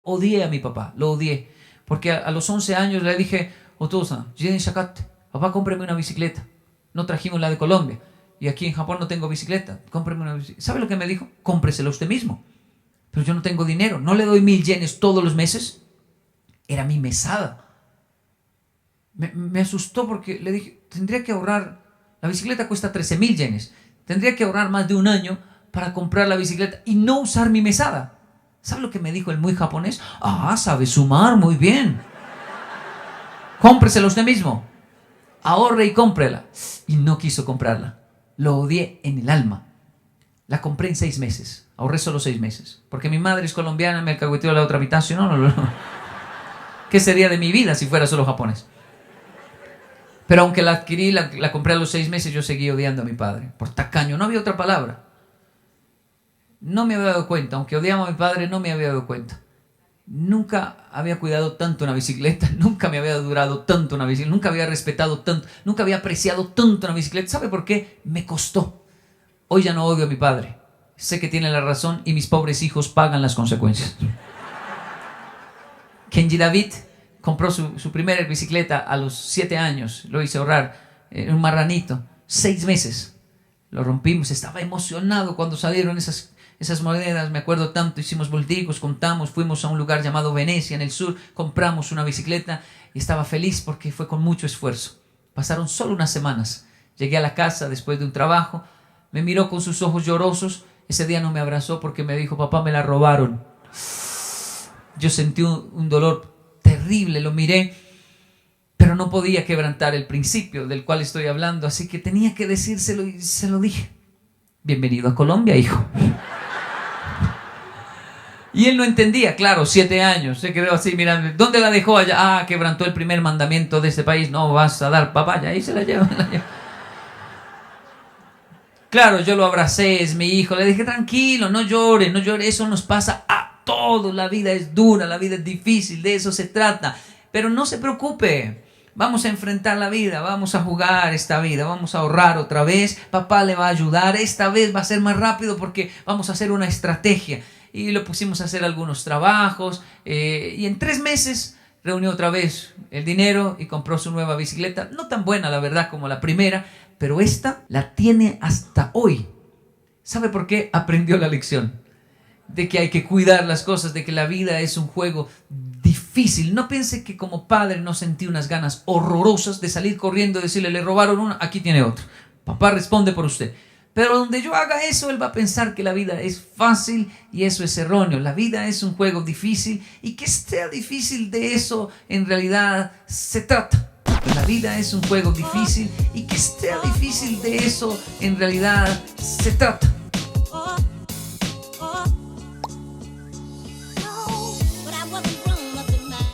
Odié a mi papá, lo odié. Porque a los 11 años le dije, Otosa, papá, cómprame una bicicleta. No trajimos la de Colombia. Y aquí en Japón no tengo bicicleta. Cómprame una bicicleta. ¿Sabe lo que me dijo? Cómpresela usted mismo. Pero yo no tengo dinero. ¿No le doy 1.000 yenes todos los meses? Era mi mesada. Me asustó porque le dije, tendría que ahorrar. La bicicleta cuesta 13.000 yenes. Tendría que ahorrar más de un año para comprar la bicicleta y no usar mi mesada. ¿Sabe lo que me dijo el muy japonés? Ah, sabe sumar, muy bien. Cómpresela usted mismo. Ahorre y cómprela. Y no quiso comprarla. Lo odié en el alma. La compré en 6 meses. Ahorré solo 6 meses. Porque mi madre es colombiana, me alcahueteó a la otra habitación. No. ¿Qué sería de mi vida si fuera solo japonés? Pero aunque la adquirí, la compré a los 6 meses, yo seguí odiando a mi padre. Por tacaño, no había otra palabra. No me había dado cuenta, aunque odiaba a mi padre, no me había dado cuenta. Nunca había cuidado tanto una bicicleta, nunca me había durado tanto una bicicleta, nunca había respetado tanto, nunca había apreciado tanto una bicicleta. ¿Sabe por qué? Me costó. Hoy ya no odio a mi padre. Sé que tiene la razón y mis pobres hijos pagan las consecuencias. Kenji David compró su primera bicicleta a los 7 años. Lo hice ahorrar en un marranito. 6 meses. Lo rompimos. Estaba emocionado cuando salieron esas monedas. Me acuerdo tanto. Hicimos volticos, contamos. Fuimos a un lugar llamado Venecia en el sur. Compramos una bicicleta y estaba feliz porque fue con mucho esfuerzo. Pasaron solo unas semanas. Llegué a la casa después de un trabajo. Me miró con sus ojos llorosos. Ese día no me abrazó porque me dijo, papá, me la robaron. Yo sentí un dolor terrible, lo miré, pero no podía quebrantar el principio del cual estoy hablando, así que tenía que decírselo y se lo dije. Bienvenido a Colombia, hijo. Y él no entendía, claro, 7 años, se quedó así mirando. ¿Dónde la dejó allá? Ah, quebrantó el primer mandamiento de este país, no vas a dar papaya, ahí se la lleva. Claro, yo lo abracé, es mi hijo, le dije, tranquilo, no llore, eso nos pasa a todos, la vida es dura, la vida es difícil, de eso se trata, pero no se preocupe, vamos a enfrentar la vida, vamos a jugar esta vida, vamos a ahorrar otra vez, papá le va a ayudar, esta vez va a ser más rápido porque vamos a hacer una estrategia, y lo pusimos a hacer algunos trabajos, y en 3 meses reunió otra vez el dinero y compró su nueva bicicleta, no tan buena la verdad como la primera, pero esta la tiene hasta hoy. ¿Sabe por qué? Aprendió la lección de que hay que cuidar las cosas, de que la vida es un juego difícil. No piense que como padre no sentí unas ganas horrorosas de salir corriendo y decirle, le robaron una, aquí tiene otra. Papá responde por usted. Pero donde yo haga eso, él va a pensar que la vida es fácil y eso es erróneo. La vida es un juego difícil y que sea difícil de eso en realidad se trata. La vida es un juego difícil y que sea difícil de eso en realidad se trata.